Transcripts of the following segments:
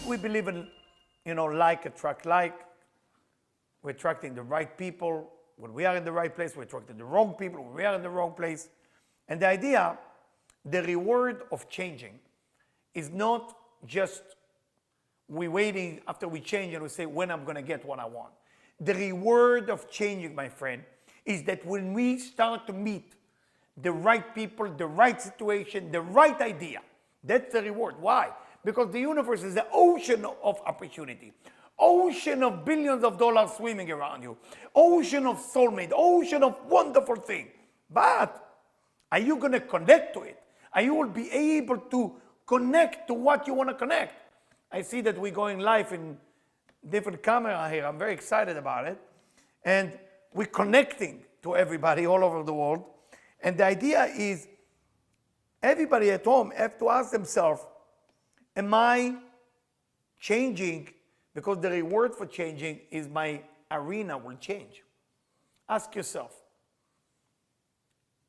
We believe in, like attract like. We're attracting the right people. When we are in the right place, we're attracting the wrong people when we are in the wrong place. And the idea, the reward of changing is not just we waiting after we change and we say when I'm going to get what I want. The reward of changing, my friend, is that when we start to meet the right people, the right situation, the right idea, that's the reward. Why? Because the universe is an ocean of opportunity, ocean of billions of dollars swimming around you, ocean of soulmate, ocean of wonderful things. But are you going to connect to it? Are you will be able to connect to what you want to connect? I see that we're going live in different camera here. I'm very excited about it. And we're connecting to everybody all over the world. And the idea is everybody at home have to ask themselves, am I changing? Because the reward for changing is my arena will change. Ask yourself,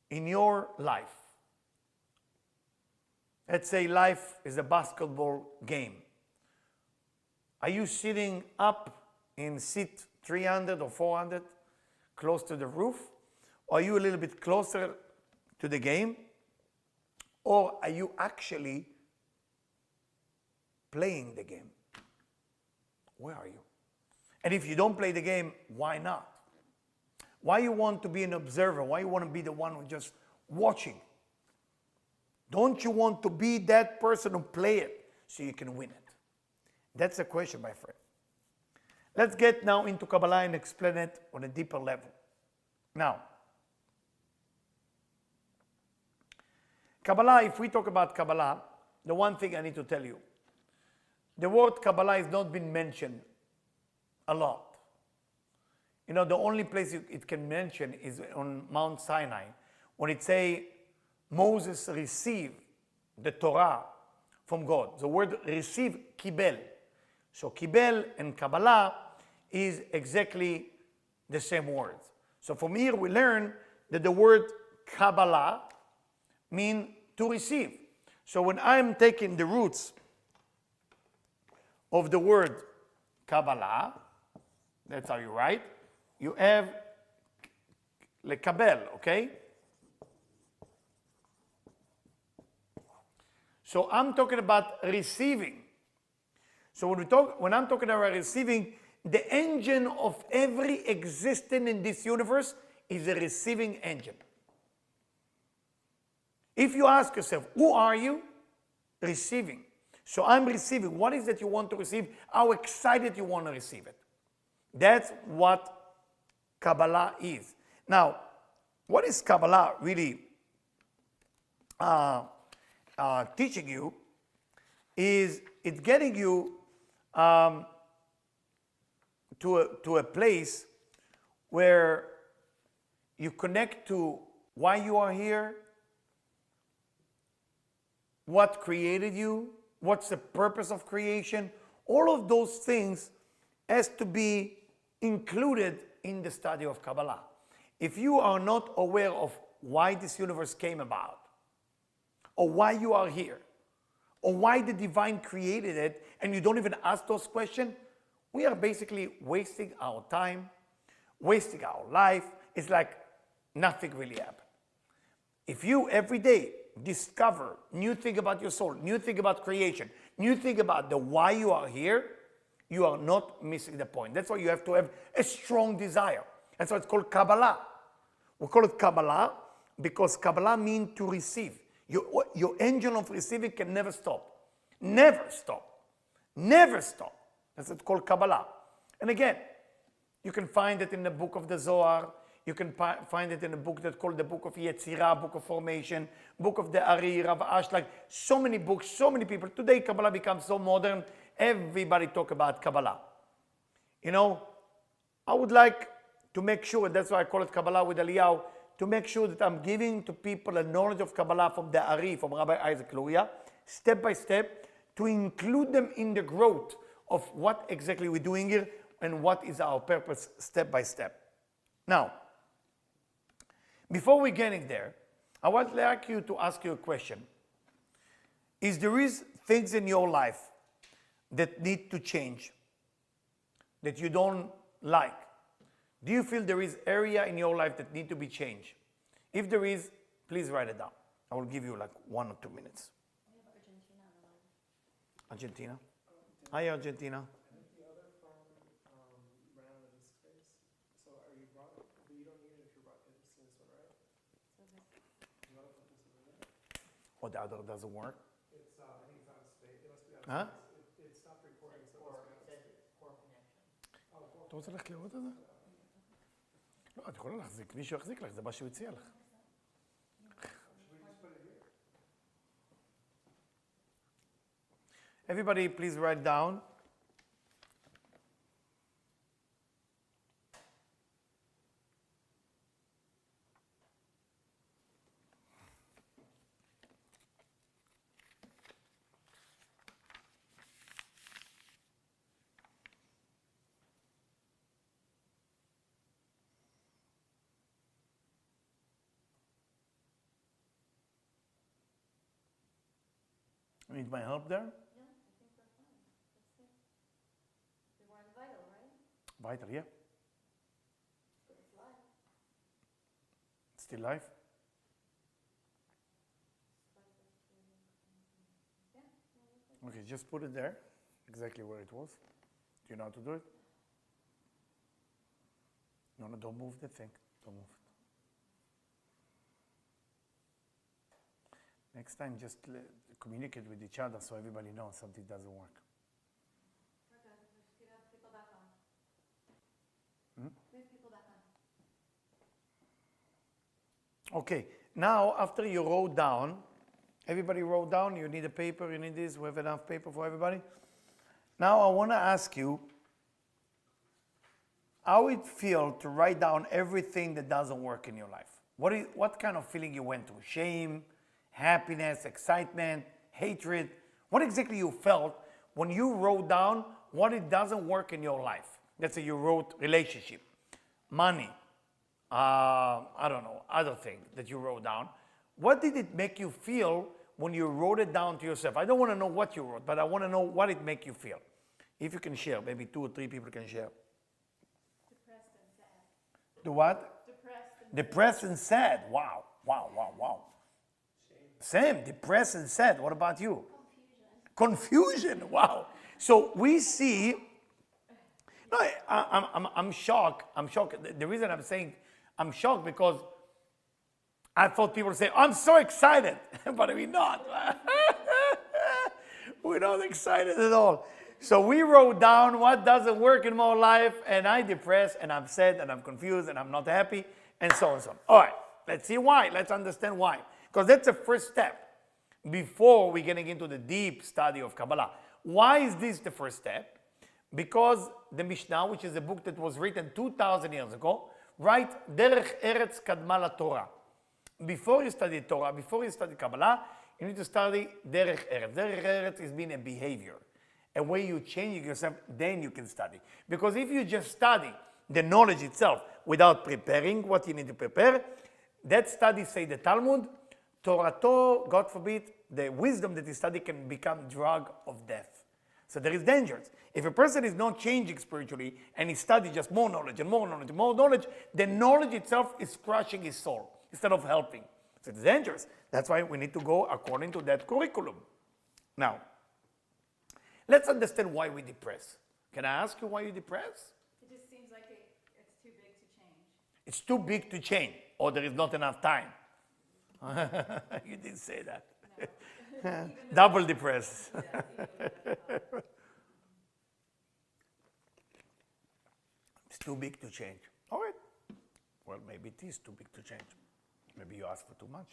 in your life, let's say life is a basketball game. Are you sitting up in seat 300 or 400, close to the roof? Or are you a little bit closer to the game? Or are you actually playing the game? Where are you? And if you don't play the game, why not? Why you want to be an observer? Why you want to be the one who just watching? Don't you want to be that person who play it so you can win it? That's the question, my friend. Let's get now into Kabbalah and explain it on a deeper level. Now, Kabbalah, if we talk about Kabbalah, the one thing I need to tell you, the word Kabbalah has not been mentioned a lot. The only place it can mention is on Mount Sinai, when it say Moses received the Torah from God. The word receive, kibel. So kibel and Kabbalah is exactly the same words. So from here we learn that the word Kabbalah means to receive. So when I'm taking the roots of the word Kabbalah, that's how you write, you have lekabel, okay? So I'm talking about receiving. So when I'm talking about receiving, the engine of every existence in this universe is a receiving engine. If you ask yourself, who are you? Receiving. So I'm receiving. What is it you want to receive? How excited you want to receive it. That's what Kabbalah is. Now, what is Kabbalah really teaching you is it's getting you to a place where you connect to why you are here, what created you, what's the purpose of creation. All of those things has to be included in the study of Kabbalah. If you are not aware of why this universe came about, or why you are here, or why the divine created it, and you don't even ask those questions, we are basically wasting our time, wasting our life. It's like nothing really happened. If you every day discover new thing about your soul, new thing about creation, new thing about the why you are here, you are not missing the point. That's why you have to have a strong desire. That's why it's called Kabbalah. We call it Kabbalah because Kabbalah means to receive. Your engine of receiving can never stop. Never stop. Never stop. That's what's called Kabbalah. And again, you can find it in the book of the Zohar. You can find it in a book that's called the Book of Yetzirah, Book of Formation, Book of the Ari, Rav Ash, like so many books, so many people. Today, Kabbalah becomes so modern. Everybody talk about Kabbalah. I would like to make sure, that's why I call it Kabbalah with Eliyahu, to make sure that I'm giving to people a knowledge of Kabbalah from the Ari, from Rabbi Isaac Luria, step by step, to include them in the growth of what exactly we're doing here and what is our purpose step by step. Now, before we get in there, I would like you to ask you a question. is there is things in your life that need to change, that you don't like? Do you feel there is area in your life that need to be changed? If there is, please write it down. I will give you like 1 or 2 minutes. We have Argentina on the line. Argentina. Hi, Argentina. I think the other phone ran out of disk space. So are you brought? But you don't need it if you're brought this one, right? So this, You want to put this one in there? Or the other doesn't work. It's I think it's out of space. It must be out of Huh? space. It stopped recording. So it says it's poor connection. אתה רוצה ללכת לראות את זה? לא, את יכולה להחזיק, מישהו יחזיק לך, זה מה שהוא הציע לך. Everybody, please write down. Need my help there? Yeah, I think we're fine. That's it. We were on vital, right? Weiter, yeah. But it's live. Still live? Yeah. Okay, just put it there, exactly where it was. Do you know how to do it? No, don't move the thing. Don't move it. Next time, just communicate with each other so everybody knows something doesn't work. We're good. We have people back on. Hmm? We have people back on. Okay, now after you wrote down, everybody wrote down, you need a paper, you need this, we have enough paper for everybody. Now I want to ask you how it feels to write down everything that doesn't work in your life. What kind of feeling you went through? Shame, happiness, excitement, hatred? What exactly you felt when you wrote down what it doesn't work in your life? Let's say you wrote relationship, money, I don't know, other thing that you wrote down. What did it make you feel when you wrote it down to yourself? I don't want to know what you wrote, but I want to know what it made you feel. If you can share, maybe 2 or 3 people can share. Depressed and sad. The what? Depressed and Depressed and sad. Wow, wow, wow, wow. Same, depressed and sad. What about you? Confusion, wow. So we see, no, I'm shocked. I'm shocked. The reason I'm saying I'm shocked because I thought people would say, I'm so excited, but we're not. We're not excited at all. So we wrote down what doesn't work in my life, and I'm depressed, and I'm sad, and I'm confused, and I'm not happy, and so on and so on. All right, let's see why. Let's understand why. Because that's the first step before we're getting into the deep study of Kabbalah. Why is this the first step? Because the Mishnah, which is a book that was written 2,000 years ago, writes Derech Eretz Kadma la Torah. Before you study Torah, before you study Kabbalah, you need to study Derech Eretz. Derech Eretz is being a behavior, a way you change yourself, then you can study. Because if you just study the knowledge itself without preparing what you need to prepare, that study, say the Talmud, Torato, God forbid, the wisdom that he studied can become drug of death. So there is dangers. If a person is not changing spiritually and he studies just more knowledge and more knowledge and more knowledge, the knowledge itself is crushing his soul instead of helping. So it's dangerous. That's why we need to go according to that curriculum. Now, let's understand why we depress. Can I ask you why you depress? It just seems like it's too big to change. It's too big to change, or there is not enough time. You didn't say that. No. Double depressed. Yeah, It's too big to change. All right. Well, maybe it is too big to change. Maybe you ask for too much.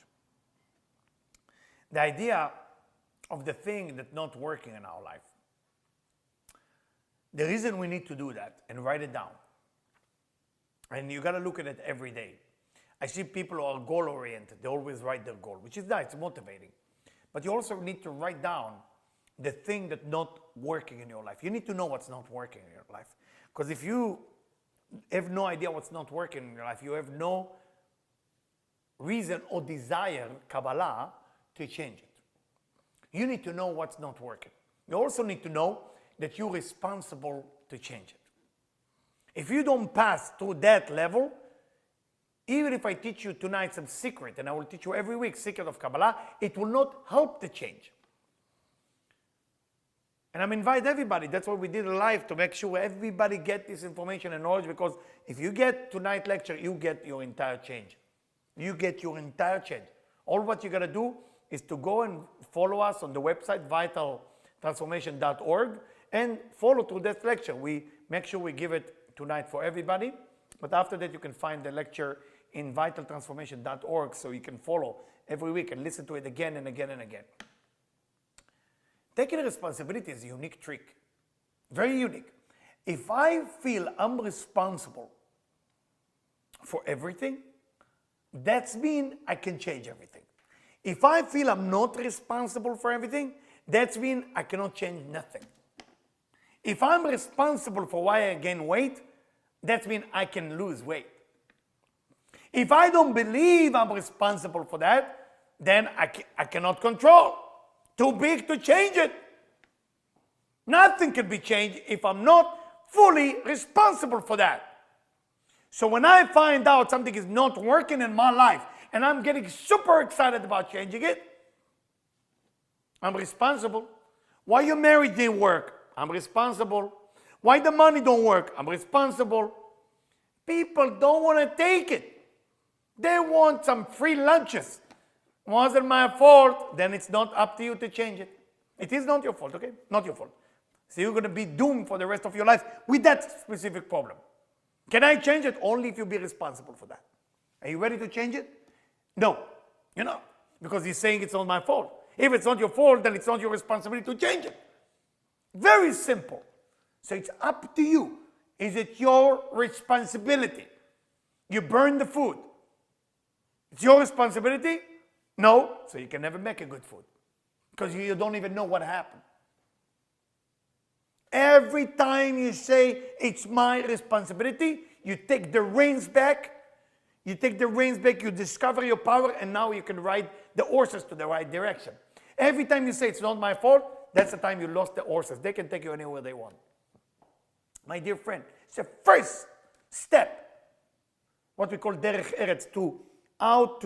The idea of the thing that's not working in our life. The reason we need to do that and write it down. And you got to look at it every day. I see people who are goal-oriented. They always write their goal, which is nice, it's motivating. But you also need to write down the thing that's not working in your life. You need to know what's not working in your life. Because if you have no idea what's not working in your life, you have no reason or desire, Kabbalah, to change it. You need to know what's not working. You also need to know that you're responsible to change it. If you don't pass through that level, even if I teach you tonight some secret, and I will teach you every week secret of Kabbalah, it will not help the change. And I'm inviting everybody. That's why we did a live, to make sure everybody get this information and knowledge, because if you get tonight's lecture, you get your entire change. You get your entire change. All what you got to do is to go and follow us on the website, vitaltransformation.org, and follow through that lecture. We make sure we give it tonight for everybody. But after that, you can find the lecture in vitaltransformation.org, so you can follow every week and listen to it again and again and again. Taking responsibility is a unique trick. Very unique. If I feel I'm responsible for everything, that means I can change everything. If I feel I'm not responsible for everything, that means I cannot change nothing. If I'm responsible for why I gain weight, that means I can lose weight. If I don't believe I'm responsible for that, then I cannot control. Too big to change it. Nothing can be changed if I'm not fully responsible for that. So when I find out something is not working in my life and I'm getting super excited about changing it, I'm responsible. Why your marriage didn't work? I'm responsible. Why the money don't work? I'm responsible. People don't want to take it. They want some free lunches. Wasn't my fault, then it's not up to you to change it. It is not your fault, okay? Not your fault. So you're going to be doomed for the rest of your life with that specific problem. Can I change it? Only if you be responsible for that. Are you ready to change it? No, you're not. Because he's saying it's not my fault. If it's not your fault, then it's not your responsibility to change it. Very simple. So it's up to you. Is it your responsibility? You burn the food. It's your responsibility? No, so you can never make a good food because you don't even know what happened. Every time you say it's my responsibility, you take the reins back. You take the reins back, you discover your power, and now you can ride the horses to the right direction. Every time you say it's not my fault, that's the time you lost the horses. They can take you anywhere they want. My dear friend, it's the first step, what we call derech eretz, to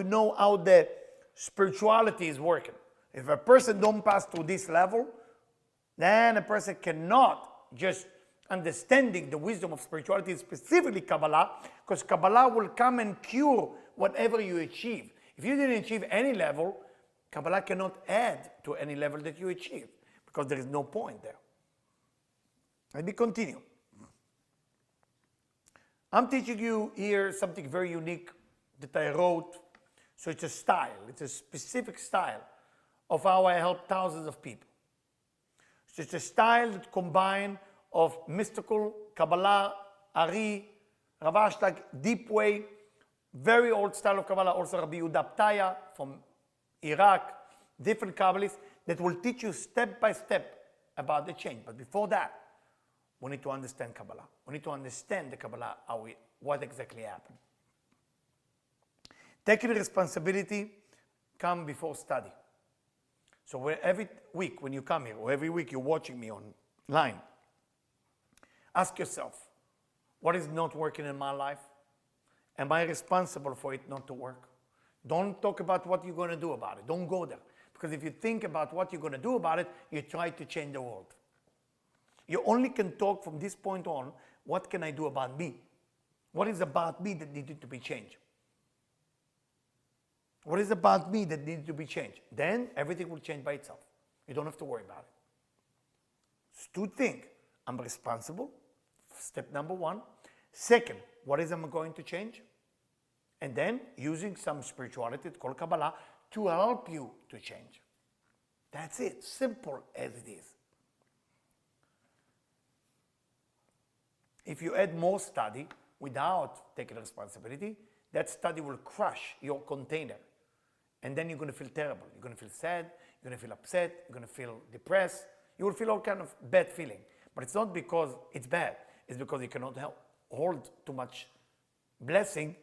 know how the spirituality is working. If a person don't pass through this level, then a person cannot just understanding the wisdom of spirituality, specifically Kabbalah, because Kabbalah will come and cure whatever you achieve. If you didn't achieve any level, Kabbalah cannot add to any level that you achieve, because there is no point there. Let me continue. I'm teaching you here something very unique that I wrote. So it's a style, it's a specific style of how I help thousands of people. So it's a style that combines of mystical, Kabbalah, Ari, Rav Ashlag, deep way, very old style of Kabbalah, also Rabbi Yehuda Ptaya from Iraq, different Kabbalists that will teach you step by step about the change. But before that, we need to understand Kabbalah. We need to understand the Kabbalah, what exactly happened. Taking responsibility comes before study. So every week when you come here, or every week you're watching me online, ask yourself, what is not working in my life? Am I responsible for it not to work? Don't talk about what you're going to do about it. Don't go there. Because if you think about what you're going to do about it, you try to change the world. You only can talk from this point on, what can I do about me? What is about me that needed to be changed? What is about me that needs to be changed? Then everything will change by itself. You don't have to worry about it. So to think, I'm responsible, step number one. Second, what is I'm going to change? And then using some spirituality called Kabbalah to help you to change. That's it, simple as it is. If you add more study without taking responsibility, that study will crush your container. And then you're going to feel terrible. You're going to feel sad, you're going to feel upset, you're going to feel depressed. You will feel all kind of bad feeling. But it's not because it's bad. It's because you cannot hold too much blessing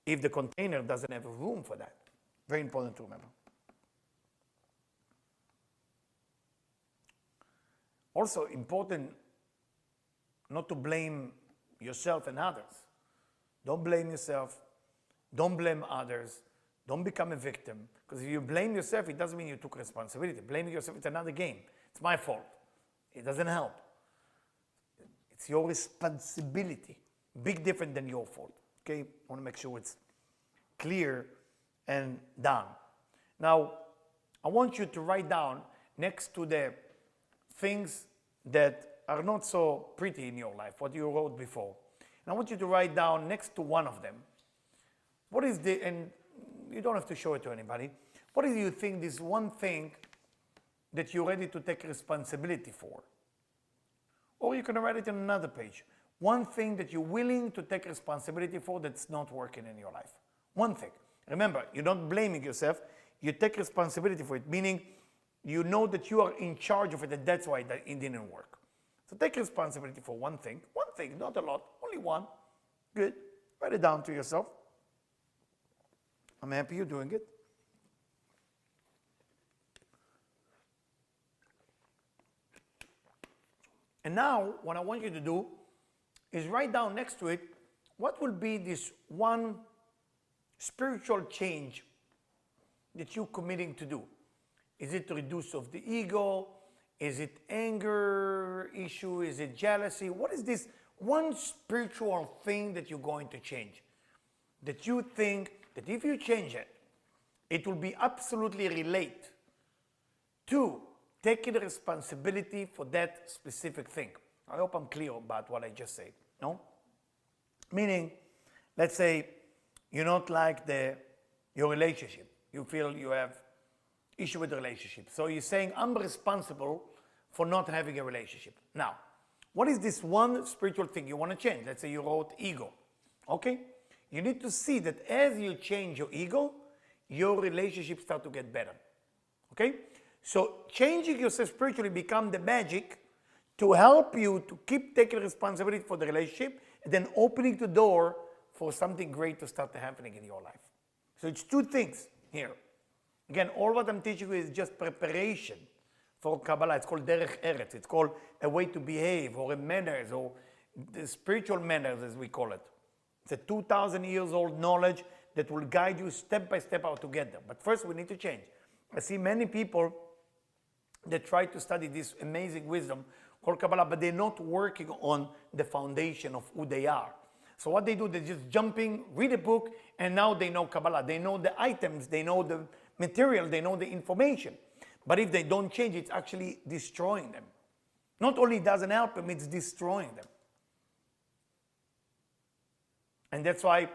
if the container doesn't have room for that. Very important to remember. Also important not to blame yourself and others. Don't blame yourself. Don't blame others. Don't become a victim. Because if you blame yourself, it doesn't mean you took responsibility. Blaming yourself, it's another game. It's my fault. It doesn't help. It's your responsibility. Big different than your fault. Okay? I want to make sure it's clear and done. Now, I want you to write down next to the things that are not so pretty in your life, what you wrote before. And I want you to write down next to one of them, what is the, and you don't have to show it to anybody, what do you think this one thing that you're ready to take responsibility for? Or you can write it on another page. One thing that you're willing to take responsibility for that's not working in your life. One thing. Remember, you're not blaming yourself. You take responsibility for it, meaning you know that you are in charge of it, and that's why it didn't work. So take responsibility for one thing, not a lot, only one. Good. Write it down to yourself. I'm happy you're doing it. And now, what I want you to do is write down next to it, what will be this one spiritual change that you're committing to do? Is it reduce of the ego? Is it anger issue? Is it jealousy? What is this one spiritual thing that you're going to change? That you think that if you change it, it will be absolutely relate to taking responsibility for that specific thing. I hope I'm clear about what I just said, no? Meaning, let's say you not like your relationship. You feel you have issue with the relationship. So you're saying, I'm responsible for not having a relationship. Now, what is this one spiritual thing you want to change? Let's say you wrote ego. Okay? You need to see that as you change your ego, your relationships start to get better. Okay? So changing yourself spiritually become the magic to help you to keep taking responsibility for the relationship and then opening the door for something great to start happening in your life. So it's two things here. Again, all what I'm teaching you is just preparation for Kabbalah. It's called Derech Eretz. It's called a way to behave, or a manners, or the spiritual manners as we call it. It's a 2,000 years old knowledge that will guide you step by step how to get there. But first we need to change. I see many people that try to study this amazing wisdom called Kabbalah, but they're not working on the foundation of who they are. So what they do, they're just jumping, read a book, and now they know Kabbalah. They know the items, they know the material, they know the information. But if they don't change, it's actually destroying them. Not only doesn't help them, it's destroying them. And that's why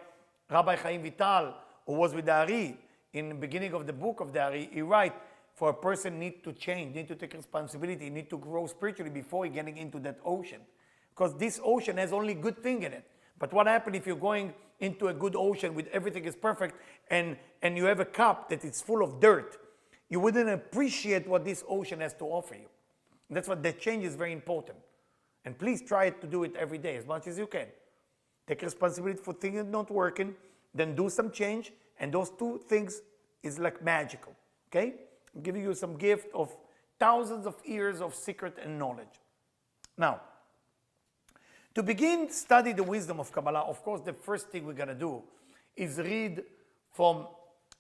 Rabbi Chaim Vital, who was with the Ari, in the beginning of the book of the Ari, he writes, for a person need to change, need to take responsibility, need to grow spiritually before getting into that ocean. Because this ocean has only good thing in it. But what happens if you're going into a good ocean with everything is perfect and you have a cup that is full of dirt? You wouldn't appreciate what this ocean has to offer you. And that's what the change is very important. And please try to do it every day as much as you can. Take responsibility for things that are not working, then do some change, and those two things is like magical. Okay? I'm giving you some gift of thousands of years of secret and knowledge. Now, to begin study the wisdom of Kabbalah, of course, the first thing we're going to do is read from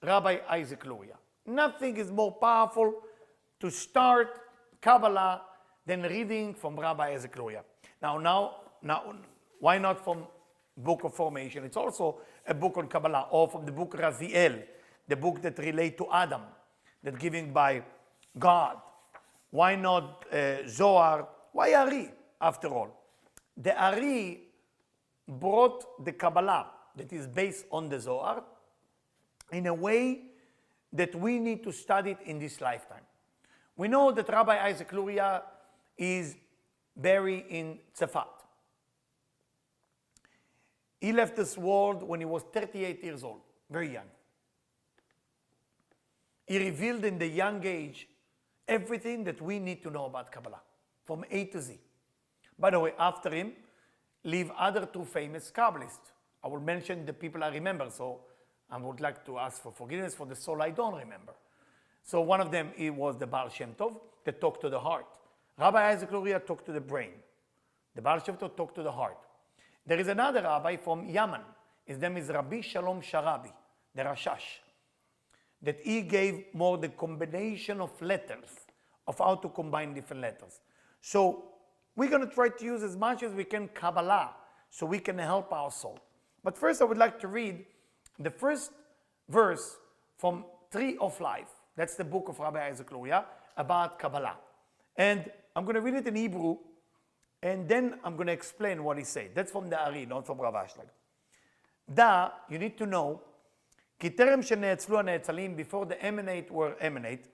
Rabbi Isaac Luria. Nothing is more powerful to start Kabbalah than reading from Rabbi Isaac Luria. Now, why not from Book of Formation? It's also a book on Kabbalah, or from the book Raziel, the book that relates to Adam, that given by God. Why not Zohar? Why Ari, after all? The Ari brought the Kabbalah that is based on the Zohar in a way that we need to study it in this lifetime. We know that Rabbi Isaac Luria is buried in Tzafat. He left this world when he was 38 years old, very young. He revealed in the young age everything that we need to know about Kabbalah, from A to Z. By the way, after him, live other two famous Kabbalists. I will mention the people I remember, so I would like to ask for forgiveness for the soul I don't remember. So one of them, he was the Baal Shem Tov, that talked to the heart. Rabbi Isaac Luria talked to the brain. The Baal Shem Tov talked to the heart. There is another rabbi from Yemen. His name is Rabbi Shalom Sharabi, the Rashash, that he gave more the combination of letters, of how to combine different letters. So we're going to try to use as much as we can Kabbalah so we can help our soul. But first I would like to read the first verse from Tree of Life. That's the book of Rabbi Isaac Luria about Kabbalah. And I'm going to read it in Hebrew, and then I'm going to explain what he said. That's from the Ari, not from Rav Ashlag. Da, you need to know, כי טרם שנאצלו הנאצלים, before the emanate were emanate,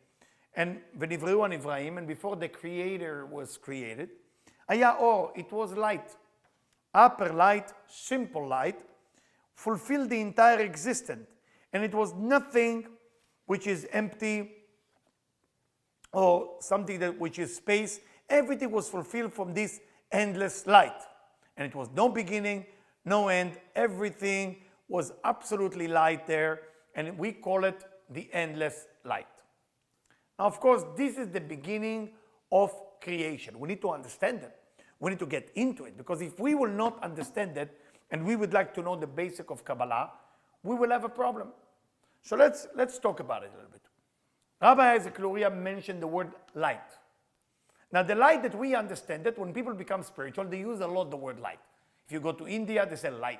and ונבראו הנבראים, and before the creator was created, היה אור, it was light. Upper light, simple light, fulfilled the entire existence. And it was nothing which is empty or something that which is space. Everything was fulfilled from this endless light. And it was no beginning, no end. Everything was absolutely light there. And we call it the endless light. Now, of course, this is the beginning of creation. We need to understand it. We need to get into it. Because if we will not understand it, and we would like to know the basic of Kabbalah, we will have a problem. So let's talk about it a little bit. Rabbi Isaac Luria mentioned the word light. Now the light that we understand, that when people become spiritual, they use a lot the word light. If you go to India, they say light.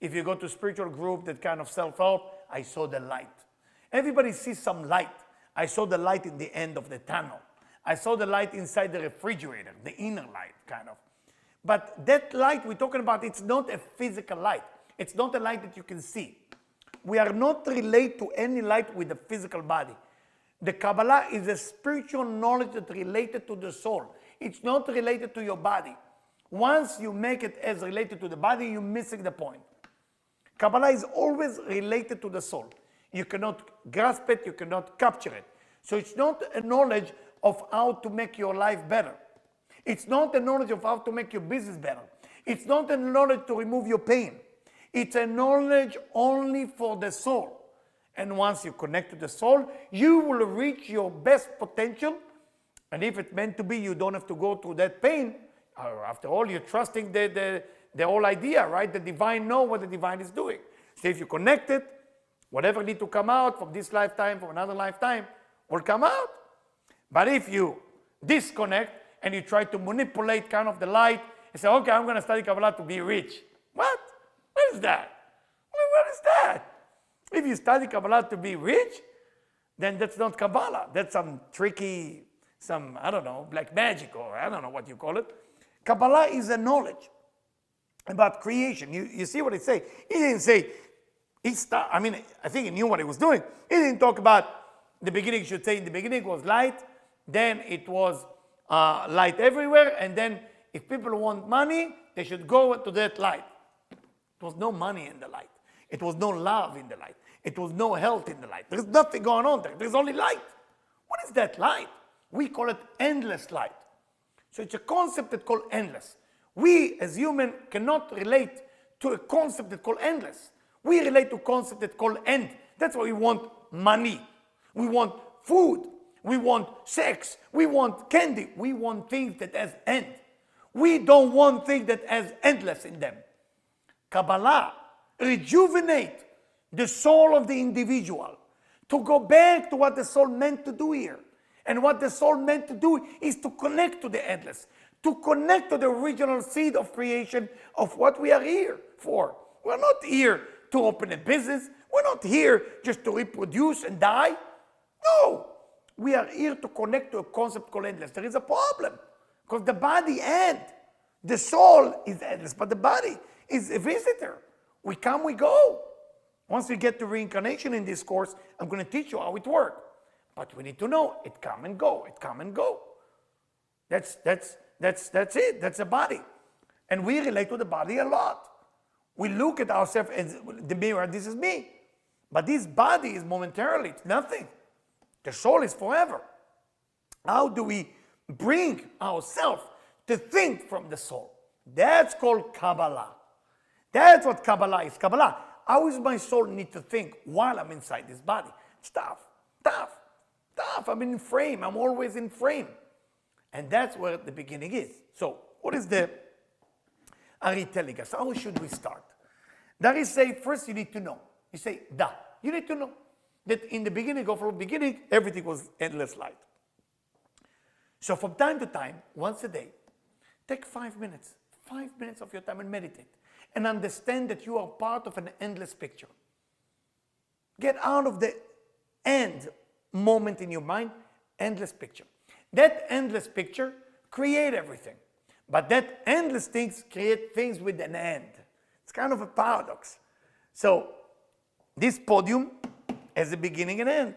If you go to spiritual group that kind of self-help, I saw the light. Everybody sees some light. I saw the light in the end of the tunnel. I saw the light inside the refrigerator, the inner light kind of. But that light we're talking about, it's not a physical light. It's not a light that you can see. We are not related to any light with the physical body. The Kabbalah is a spiritual knowledge that's related to the soul. It's not related to your body. Once you make it as related to the body, you're missing the point. Kabbalah is always related to the soul. You cannot grasp it, you cannot capture it. So it's not a knowledge of how to make your life better. It's not a knowledge of how to make your business better. It's not a knowledge to remove your pain. It's a knowledge only for the soul. And once you connect to the soul, you will reach your best potential. And if it's meant to be, you don't have to go through that pain. After all, you're trusting the whole idea, right? The divine knows what the divine is doing. So if you connect it, whatever needs to come out from this lifetime, from another lifetime, will come out. But if you disconnect and you try to manipulate kind of the light and say, okay, I'm going to study Kabbalah to be rich. What? What is that? What is that? If you study Kabbalah to be rich, then that's not Kabbalah. That's some tricky, I don't know, black magic, or I don't know what you call it. Kabbalah is a knowledge about creation. You see what it say? He didn't say, I think he knew what he was doing. He didn't talk about the beginning. He should say in the beginning was light, then it was light everywhere, and then if people want money, they should go to that light. There was no money in the light. It was no love in the light. It was no health in the light. There's nothing going on there. There's only light. What is that light? We call it endless light. So it's a concept that's called endless. We as humans cannot relate to a concept that's called endless. We relate to a concept that's called end. That's why we want money. We want food. We want sex. We want candy. We want things that has end. We don't want things that has endless in them. Kabbalah rejuvenate the soul of the individual to go back to what the soul meant to do here. And what the soul meant to do is to connect to the endless, to connect to the original seed of creation of what we are here for. We're not here to open a business. We're not here just to reproduce and die. No, we are here to connect to a concept called endless. There is a problem because the body ends. The soul is endless, but the body is a visitor. We come, we go. Once we get to reincarnation in this course, I'm going to teach you how it works. But we need to know it come and go. It come and go. That's it. That's the body. And we relate to the body a lot. We look at ourselves as the mirror. This is me. But this body is momentarily. It's nothing. The soul is forever. How do we bring ourselves to think from the soul? That's called Kabbalah. That's what Kabbalah is. Kabbalah. How does my soul need to think while I'm inside this body? It's tough. I'm in frame. I'm always in frame. And that's where the beginning is. So what is the Ari telling us? How should we start? That is say, first you need to know. You say, da. You need to know that in the beginning of the beginning, everything was endless light. So from time to time, once a day, take 5 minutes of your time and meditate. And understand that you are part of an endless picture. Get out of the end moment in your mind, endless picture. That endless picture create everything. But that endless things create things with an end. It's kind of a paradox. So this podium has a beginning and end.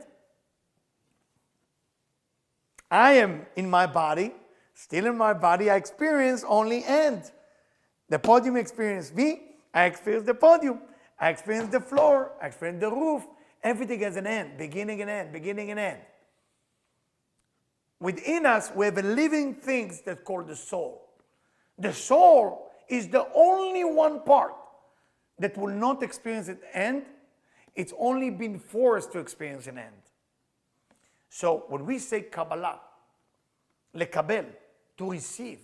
I am in my body, still in my body, I experience only end. The podium experiences me, I experience the podium. I experience the floor, I experience the roof. Everything has an end, beginning and end, beginning and end. Within us, we have a living thing that's called the soul. The soul is the only one part that will not experience an end. It's only been forced to experience an end. So when we say Kabbalah, lekabel, to receive,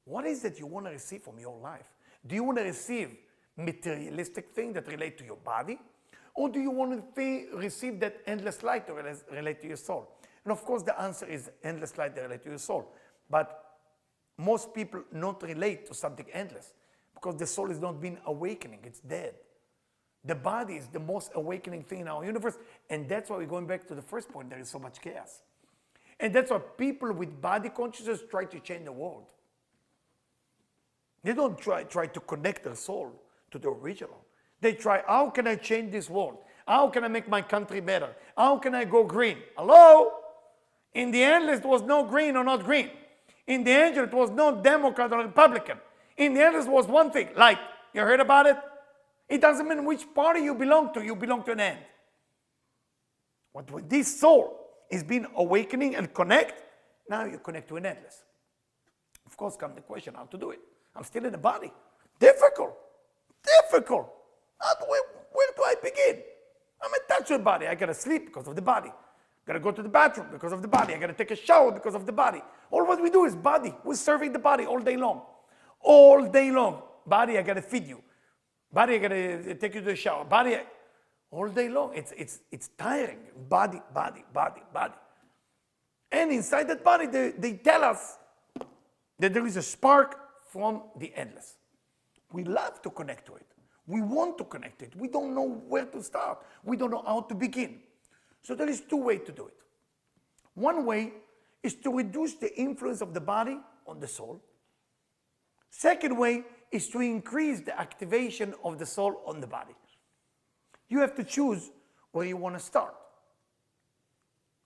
what is it you want to receive from your life? Do you want to receive materialistic things that relate to your body? Or do you want to receive that endless light to relate to your soul? And of course the answer is endless light that relate to your soul. But most people not relate to something endless because the soul is not been awakening, it's dead. The body is the most awakening thing in our universe, and that's why we're going back to the first point, there is so much chaos. And that's why people with body consciousness try to change the world. They don't try to connect their soul to the original. They try, how can I change this world? How can I make my country better? How can I go green? Hello? In the end, it was no green or not green. In the end, it was no Democrat or Republican. In the end, it was one thing, light. You heard about it? It doesn't mean which party you belong to an end. But when this soul is being awakening and connect, now you connect to an endless. Of course comes the question how to do it. I'm still in the body. Difficult. Where do I begin? I'm attached to the body. I gotta sleep because of the body. Gotta go to the bathroom because of the body. I gotta take a shower because of the body. All what we do is body. We're serving the body all day long. All day long. Body, I gotta feed you. Body, I gotta take you to the shower. Body, all day long. It's tiring. Body. And inside that body, they tell us that there is a spark from the endless. We love to connect to it. We want to connect it. We don't know where to start. We don't know how to begin. So there is two ways to do it. One way is to reduce the influence of the body on the soul. Second way is to increase the activation of the soul on the body. You have to choose where you want to start.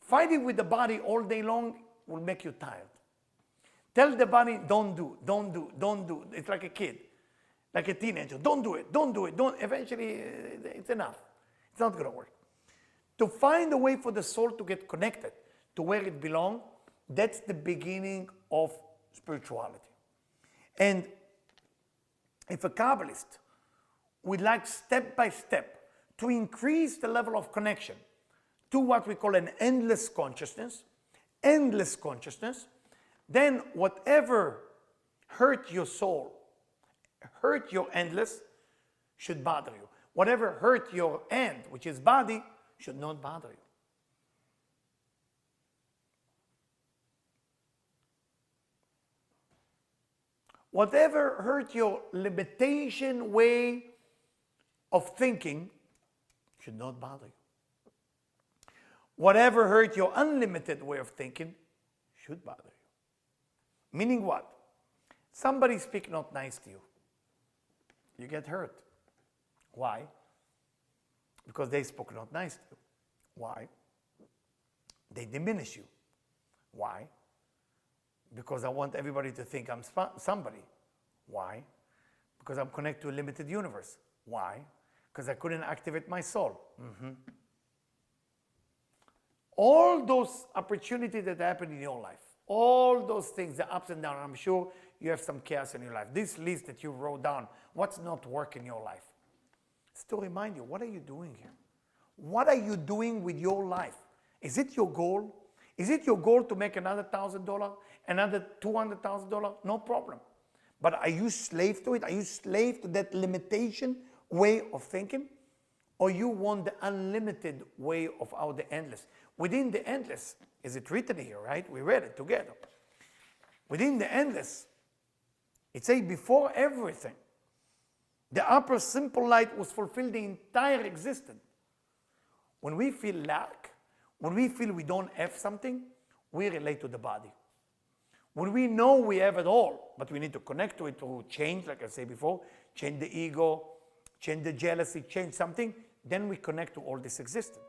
Fighting with the body all day long will make you tired. Tell the body, don't do. It's like a kid, like a teenager. Don't do it. Eventually, it's enough. It's not going to work. To find a way for the soul to get connected to where it belongs, that's the beginning of spirituality. And if a Kabbalist would like step by step to increase the level of connection to what we call an endless consciousness, then whatever hurt your soul, hurt your endless, should bother you. Whatever hurt your end, which is body, should not bother you. Whatever hurt your limitation way of thinking should not bother you. Whatever hurt your unlimited way of thinking should bother you. Meaning what? Somebody speak not nice to you. You get hurt. Why? Because they spoke not nice to you. Why? They diminish you. Why? Because I want everybody to think I'm somebody. Why? Because I'm connected to a limited universe. Why? Because I couldn't activate my soul. All those opportunities that happen in your life, all those things, the ups and downs, I'm sure you have some chaos in your life. This list that you wrote down, what's not working in your life? It's to remind you, what are you doing here? What are you doing with your life? Is it your goal? Is it your goal to make another $1,000, another $200,000? No problem. But are you slave to it? Are you slave to that limitation way of thinking? Or you want the unlimited way of out the endless? Within the endless, is it written here, right? We read it together. Within the endless, it says before everything, the upper simple light was fulfilled the entire existence. When we feel lack, when we feel we don't have something, we relate to the body. When we know we have it all, but we need to connect to it to change, like I said before, change the ego, change the jealousy, change something, then we connect to all this existence.